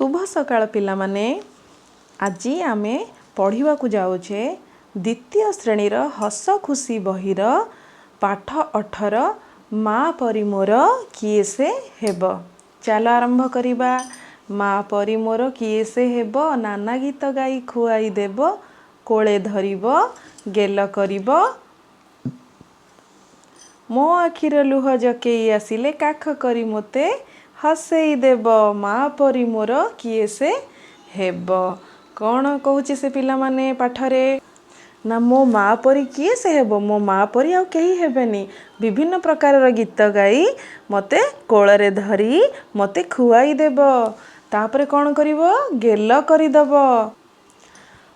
शुभ सकाळ पिला माने आज आमे पढ़िबा को जाउछे द्वितीय श्रेणीर हस खुशी बहिर पाठ 18 माँ परी मोर किए से हेब। चलो आरंभ करिबा। माँ परी मोर किए से हेब, नाना गीत गाई खुआई देब, कोले धरिब गेल करिब, मो आखिर लुह जकेई आसिले काख करी मोते हसेई देब। माँ परी मोर किए से हेब। कौन कहूची से पिला माने पाठरे ना मो माँ परी किए से हेब, मो माँ परी आउ केही हेबेनी। विभिन्न प्रकार गीत गाई मते कोलरे धरी मते खुआई देब। तापरे कौन करिब, गेल करिदब।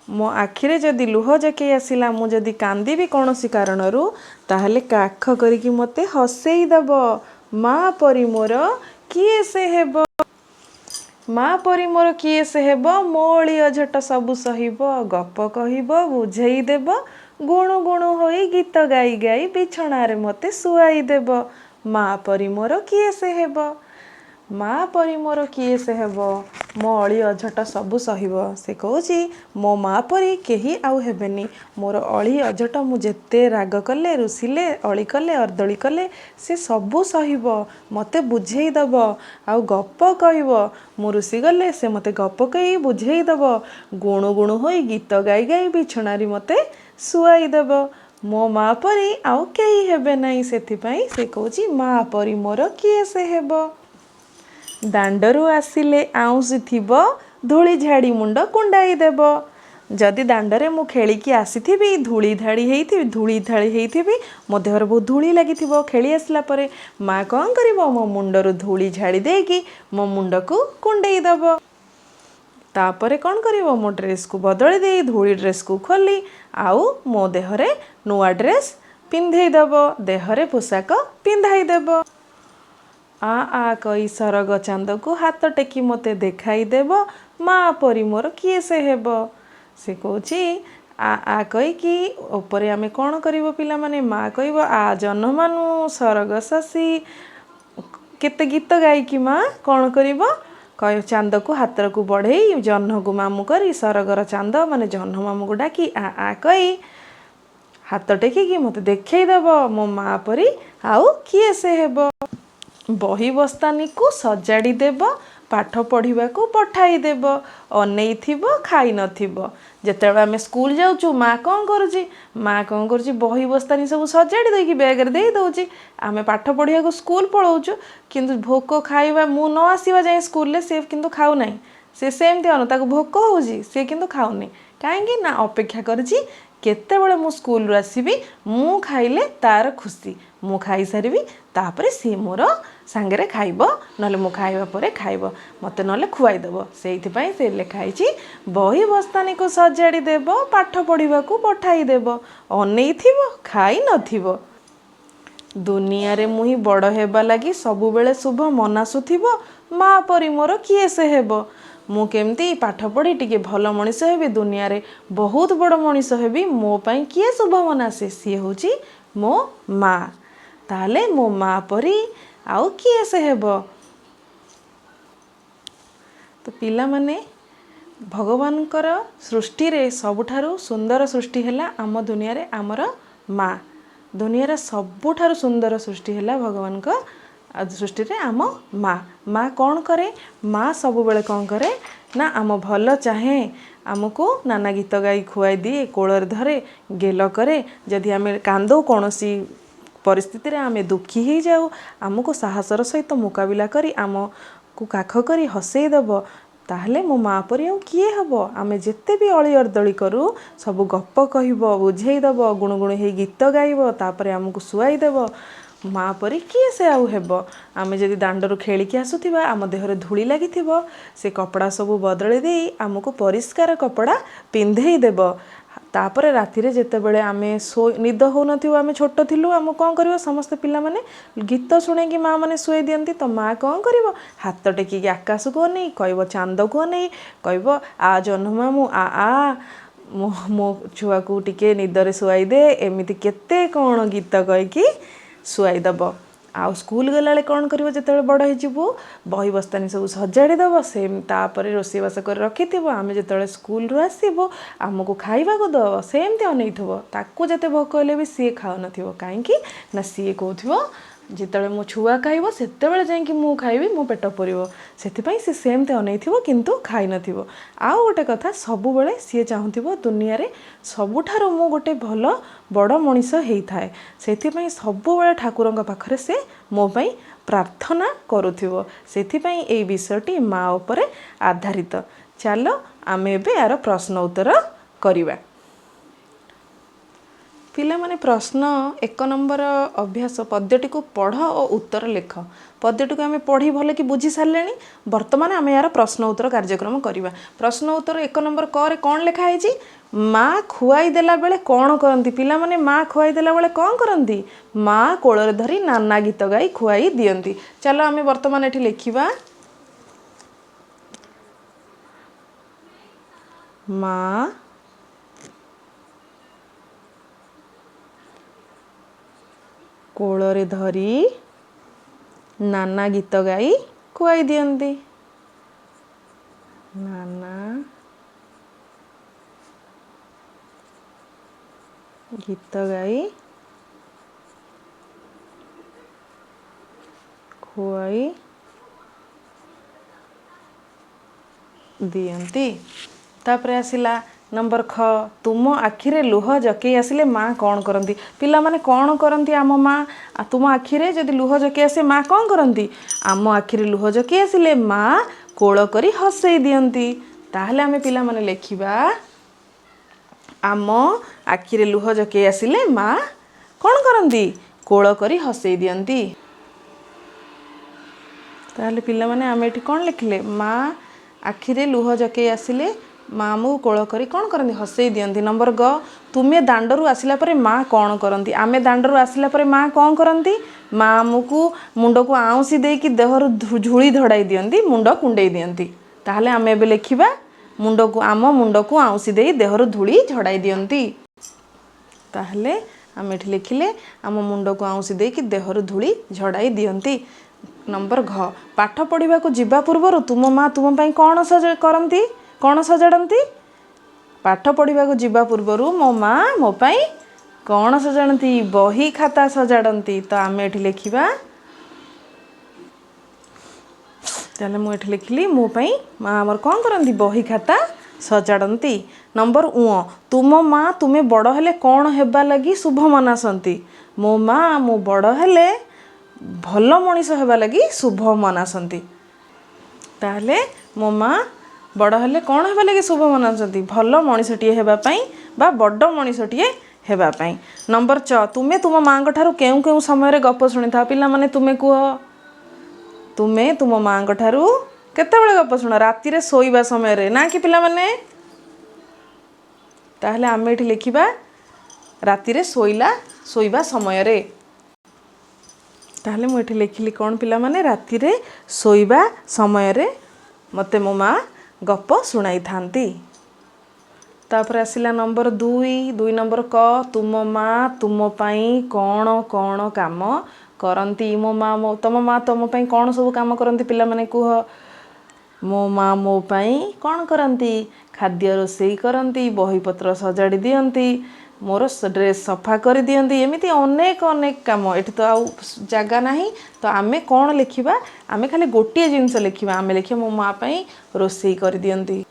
मो आखिरे जदि लुह जकेई आसिला, मु जदि कांदीबी कौनसी कारणरू, ताहले काख करिकी मते हसेई देब। माँ परी मोर किए से हेब। माँ परी मोर किए से हेब, मोली अझट सबु सहिब, गप कहिब बुझेई देब, गुणु गुणु होई गीत गाई गाई बिछणारे मते सुआई देब। माँ परी मोर किए से हेब। माँ परी मोर किए से हेब, मो अली अझट सबु सहिब। से कहूची मो माँ परी केही आउ हेबेनी। मोर अली अझट मु जेते राग कले, रुसिले, अली कले, अर्दली कले से सबु सहिब, मते बुझेई दब। आउ गप कहिब, मु रुसी गले से मते गप कही बुझेई दब। गुणु गुणु होई गीत गाई गाई बिछणारी मते सुआई देब। मो माँ परी आउ केही हेबे नाई। सेथिपाई से कहूची माँ परी मोर किए से हेब। दांडरू आसिले आउंसी थिब, धूली झाड़ी मुंड कुंडाई देब। जदि दांडरे मु खेलिकी आसीथिबी, धूली धाड़ी हेइथिबी, मो देहर बहुत धूली लागिथिबो, खेली आसला परे माँ कौन करिबो, मो मुंडरू धूली झाड़ी देकी मो मुंड को कुंडेई दब। तापरे कौन करिबो, मो ड्रेस को बदली देई धूली ड्रेस को खोली आउ मो देहरे नुआ ड्रेस पिंधेई दब, देहरे पोशाक पिंधाई देब। आ कई सरग चांद को हाथ टेकी मते देखाई देब। माँ परी मोर किए से हेब। से कहूची आ कई कि ऊपरे आमे कौन करिबो पिला माने, माँ कहिबो आ जन्मानु सरग शशि, केते गीत गाई कि माँ कौन करिबो, कय चांद को हाथ को बढ़ेई जह्न को मामू करी सरगर चांद माने जह्न मामू को डाकी आ कई हाथ टेकी कि मते देखाई देब। मो माँ परी आउ किए से हेब। बही बस्तानी को सजाड़ी देब, पाठ पढ़िबा को पठाई देब, अनेई थिबो खाई नथिबो। जेतेबेले आमे स्कूल जाउचु, माँ कौन करूची, माँ कौन करूची बही बस्तानी सब सजाड़ी देकी बैग रे देई दउची। आमे पाठ पढ़िया को स्कूल पळौचु, किंतु भोक खाइबा मु न आसीबा जाय स्कूल ले से किंतु खाउ नाही। से सेमती अनु ताको भोक होउची, से किंतु खाउनी। काहेकि ना अपेक्षा करची केतेबेले मु स्कूल रू आसीबी, मु खाइले तार खुशी, मु खाई सारिबी तापरे सी मोर सांगरे खाइब, नले मु खाइबा परे खाइब, मते नले खुआई देब। सेइथिपाई से लेखा आइची बही बस्तानी को सजाड़ी देब, पाठ पढ़िबा को पठाई देब, अनेई थिबो खाई नथिबो। दुनिया रे मुही बड़ हेबा लागी सबु बेले शुभ मनासुथिबो। माँ परी मोर किए से हेब। मु केमती पाठ पढ़ी टिके भल मनीष हेबी, दुनिया रे बहुत बड़ मनीष हेबी, मो पाई किए शुभ मनासे, सी होची मो माँ। ताले मो माँ परी आउ किए से हेब। तो पिला माने भगवानकर सृष्टि रे सबुठारु सुंदर सृष्टि हैला आम दुनिया रे आमर माँ। दुनिया रे सबुठारु सुंदर सृष्टि हैला भगवान का सृष्टि रे आम माँ। माँ कौन करे, माँ सबु बेले कौन करे ना आम भल चाहे, आमको नाना गीत गाई खुआई दिए, कोलर धरे गेल करे। जदि आमे कांदो कौनसी परिस्थिति रे आमे दुखी ही जाऊ, आमको साहसर सहित मुकाबिला करी आम को काख करी हसेई देब। ताहले मो माँ परी आउ किए हब। आमे जेते भी अली अर्दली करू सबु गप कहिब, बुझेई देब, गुणु गुणु हेई गीत गाइब, तापरे आमको सुआई देब। माँ परी किए से आउ हेब। आमे जदि दांडरू खेलिकी आसुथिबा, आम देहरे धूली लागिथिबो, से कपड़ा सबु बदली देई आमको परिष्कार कपड़ा पिंधेई देब। तापरे राति रे जेतेबेले आमे निद हो नथिबो, आमे छोटो थिलु, आम कौन करिवो समस्त पिला माने गीत शुणे कि माँ माने सुई दियंती। तो माँ कौन करिवो, हाथ टेकी आकाश को अनेई कहबो, चांद को अनेई कहबो आ जह्न मामू आ मो छुआ को टिके निदरे सुआई दे, एमिति केते कौन गीत कहिकी सुआई दब। आउ स्कूल गलाबेले कौन कर जो बड़ हो बही बस्तानी सब सजाड़ीदेव से तापर रोषेईबास कर रखि आम जो स्कूल रू आसबू आमको खाइबा को दब सेमती अनैथो ताकू जिते भोक हेले भी सी खाऊ न कहीं ना सी कहूँ जिते मो छुआ खाइब से जा खाइबी मो पेट पुर से सी सेमती अनैथो किंतु खाई न आउ गोटे कथा सब बेले सी चाहूब दुनिया रे सबुठारु मु गोटे भल बड़ मनीष होता है से सब बेले ठाकुर पाखरे से मो पई प्रार्थना करुथिबो सेथिपई एई विषयटी माँ उपरे आधारित। चलो आमे एबे यार प्रश्न उत्तर करिबा। पिला माने प्रश्न 1 नंबर अभ्यास पद्यटी को पढ़ और उत्तर लेख। पद्यटी को आम पढ़ी भले कि बुझी सारे बर्तमान आम यार प्रश्न उत्तर कार्यक्रम करवा। प्रश्न उत्तर 1 नंबर क रे कौन लिखाई माँ खुआई देला बेले कौन करती पिला माने माँ खुआई देला बेले कौन करती माँ कोଳରେ धरी नाना गीत गाई खुआई दियंती। चलो आम बर्तमान एठी लिखिबा माँ कोଳରେ धरी नाना गीत गाई खुआई दियंती। नाना गीत गाई खुआई दियंती। तापर आसिला नंबर ख तुम आखिरे लुह जकई आसिले माँ कौन करती पिला माने कौन करती आम माँ तुम आखिरे जदि लुह जकई आसे माँ कौन करती आम आखिरे लुह जकई आसिले माँ कोल करी हसई दियंती। ताहले आमे पिला माने लेखिबा आम आखिरे लुह जकई आसिले माँ कौन करती कोल करी हसई दियंती। ताहले पिला माने आमे एठी कौन लिखिले माँ आखिरे लुह जकई आसिले माँ आमको कोल करी कौन करती हसई दियंती। नंबर ग तुम्हें दांडरू आसिला परे माँ कौन करती आमे दांडरू आसिला परे माँ कौन करती माँ आमको मुंड को आउंसी देकी देहरु झुली धड़ाई दियंती मुंड कुंडई दियंती। ताहले आमे एबे लेखिबा मुंड को आम मुंड को आउंसी देई देहरु धूली झड़ाई दियंती। ताहले आमे एठी लिखिले आम मुंड को आउंसी देकी देहरु धूली झड़ाई दियंती। नंबर घ पाठ पढ़िबा को जिबा पूर्वरु तुम माँ तुम पई कौन करती कौन सजाड़ती पाठ पढ़िबा को जिबा पूर्वरु मो माँ मो पई कौन सजाड़ती बही खाता सजाड़ती। तो आमे एठी लिखिबा ताले मु एठी लिखिली मो पई माँ हमर कौन करती बही खाता सजाड़ती। नंबर उ तुम माँ तुम्हें बड़ हेले कौन हेबा लगी शुभ मनासंती मो माँ मु बड़ हेले भल मनीष हेबा लगी शुभ मनासंती। ताहले मो माँ बड़ हेले कौन हेबा लगी शुभ मनासंती भल मनीषटीए हेबा पई बा बड़ मनीषटीए हेबा पई। नंबर च तुमे तुम माँ ठारू केउ केउ समय रे गप शुणी था पिला माने तुमे कुह तुमे तुम माँ ठारू केतेबेले गप शुण राति रे सोईबा समय रे ना कि पिला माने। ताहले आमे एठी लिखिबा राति रे सोईबा समय रे। ताहले मु एठी लिखिली कौन पिला माने राति रे सोईबा समय रे मते मो माँ गप शुणाई थांती। तापर आसिला नंबर 2 नंबर क तुम माँ तुम पई कौन कौन काम करती मो माँ तुम माँ तुम पई कौन सब काम करती पिला माने कुह मो माँ मो पई कौन करती खाद्य रोषेई करती बही पत्र सजाड़ी दियंती मोर ड्रेस सफा कर दियंती एमिति अनेक अनेक काम। एठी तो आउ जगह नहीं तो आमे कौन लिखिबा आमे खाली गोटे जिनस लिखिबा आमे लिखिबा मो माँ पई रोषेई कर दियंती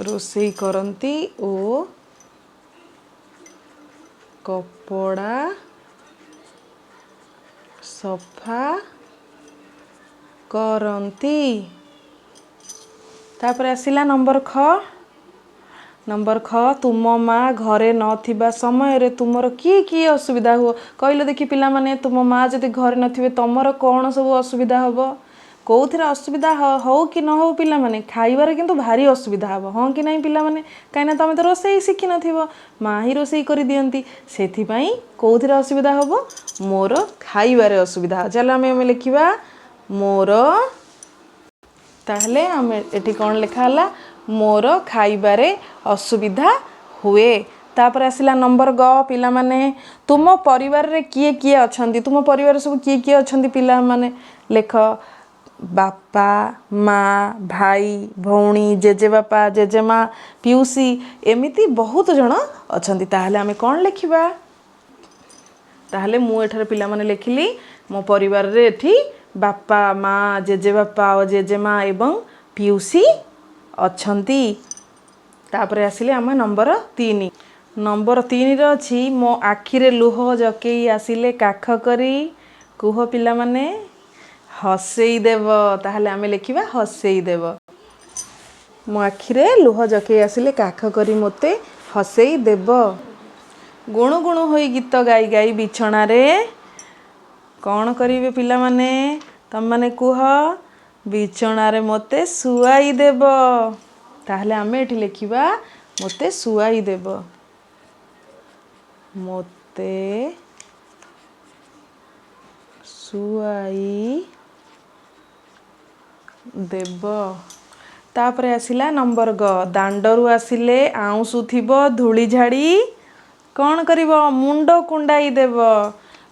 रोषेई करती ओ कपड़ा सफा करती। तापर आसिला नंबर ख तुम माँ घरे नथिबा समय रे तुमर की असुविधा हो कहले देखी पिला माने तुम माँ जदि घरे नथिबे तमर कौन सब असुविधा हबो कौथिरे असुविधा हो कि न हो पिला माने खाइबारे किंतु भारी असुविधा हबो हाँ कि नहीं पिला माने काइना तमे तो रोषेई शिखि नथिबो माँ ही रोषेई करि दियंती सेथि पई कौथिरे असुविधा हबो मोर खाइबारे असुविधा। चलो आमे लिखिबा मोर ताहले आमे एठी कोन लिखा हला मोर खाइबारे असुविधा हुए। तापर आसला नंबर ग पिला माने तुम परिवार रे किए किए अछंती तुम परिवार सब किए किए अछंती पिला माने लेख बापा माँ भाई भौणी जेजे बापा जेजे माँ पिउसी एमिति बहुत जन अछंती ताहले आमे कोन लेखिबा ताहले मु एठारे पिला माने लेखिली मो परिवार रे एठी बापा माँ जेजे बापा और जेजे माँ एवं पिउसी अछंती तापर आसिले आमे नंबर 3 नंबर 3 रे अछि मो आखिरे लुह जकेई आसिले काख करी कुह पिला माने हसेई देव ताहले आमे लेखिबा हसेई देव मो आखिरे लुह जकेई आसिले काख करी मोते हसेई देव गुणु गुणु होई गीत गाई गाई बिछणा रे कौन करिवे पिला माने तम माने कुह बिछणा रे मोते सुआई देव ताहले आमे एठी लेखिबा मोते सुआई देव मोते सुआई देव तापरे आसिला नंबर ग दांडरू आसिले आउंसु थिबो धूली झाड़ी कौन करिवो मुंडो कुंडाई देव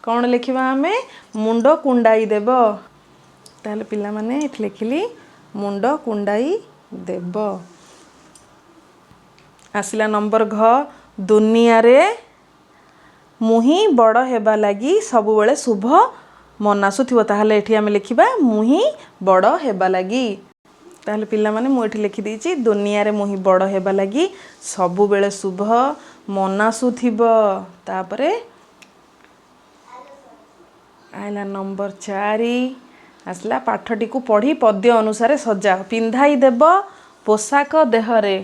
कौन लेखिबा आमे मुंडो कुंडाई देव ताहले पिला माने एठी लेखिली मुंडो कुंडाई देव आसिला नंबर घ दुनिया रे मुही बड़ हेबा लागी सबु बेले शुभ मनासु थिबो ताहले एठी आमे लेखिबा मुही बड़ हेबा लागी ताहले पिला माने मु एठी लिखि देछि दुनिया रे मुही बड़ हेबा लागी सबु बेले शुभ मनासु थिबो तापरे आइला नंबर 4 आसला पाठटी को पढ़ी पद्य अनुसार सजा पिंधाई देव पोशाक देहरे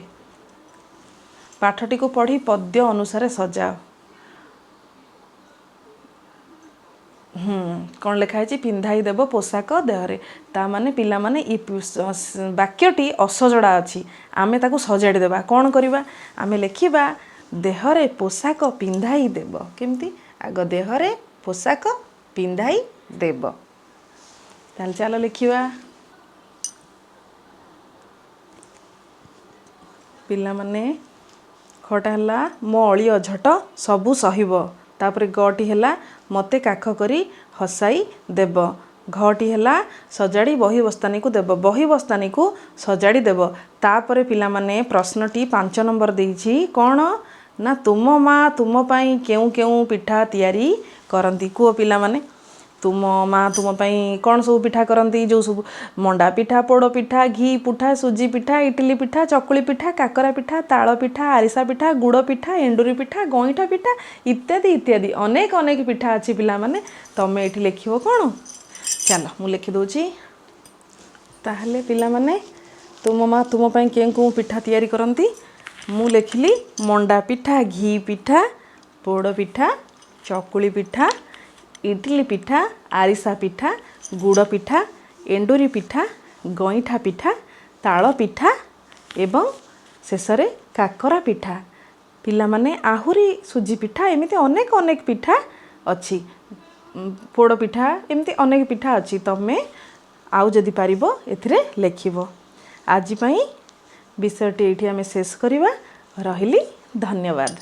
पाठटी को पढ़ी पद्य अनुसार सजा कौन लिखा है पिंधाई देव पोशाक देहरे ता माने पिला माने ई वाक्यटी असजड़ा अछि आमे ताको सजाड़ी देबा कौन करिबा आमे लेखिबा देहरे पोशाक पिंधाई देव केमती आग देहरे पोशाक पिंधाई देव ताल चलो लिखिबा पिला माने खटा हला मो अली अझट सबु सहिब तापरे गटी हला मते काख करी हसाई देव घटी हला सजाड़ी बही बस्तानी को देव बही बस्तानी को सजाड़ी देव तापरे पिला माने प्रश्नटी 5 नंबर देइछि कोन ना तुम माँ तुम पाई केउ केउ पिठा तैयारी करंती को पिला माने तुम माँ तुम पाई कौन सब पिठा करंती जो सब मंडा पिठा पोड़ पिठा घी पिठा सुजी पिठा इडली पिठा चकुली पिठा काकरा पिठा ताल पिठा आरिसा पिठा गुड़ पिठा एंडुरी पिठा गईठा पिठा इत्यादि इत्यादि अनेक अनेक पिठा अच्छी पिला माने तमे एठी लेखिबो कोन चलो मु लिखि दोची ताहले पिला माने तुम माँ तुम पाई केउ पिठा तैयारी करंती मु लेखिली मंडा पिठा घी पिठा पोड़ पिठा चकुली पिठा इडली पिठा आरिसा पिठा गुड़ पिठा एंडुरी पिठा गईठा पिठा ताल पिठा एवं शेषरे काकरा पिठा पिला माने आहुरी सुजी पिठा एमिति अनेक अनेक पिठा अच्छी पोड़ पिठा एमिति अनेक पिठा अच्छी तमे आउ जदि पारिबो एथिरे लेखिबो आज पई विषयटी एठी आमे शेष करिबा रहिली धन्यवाद।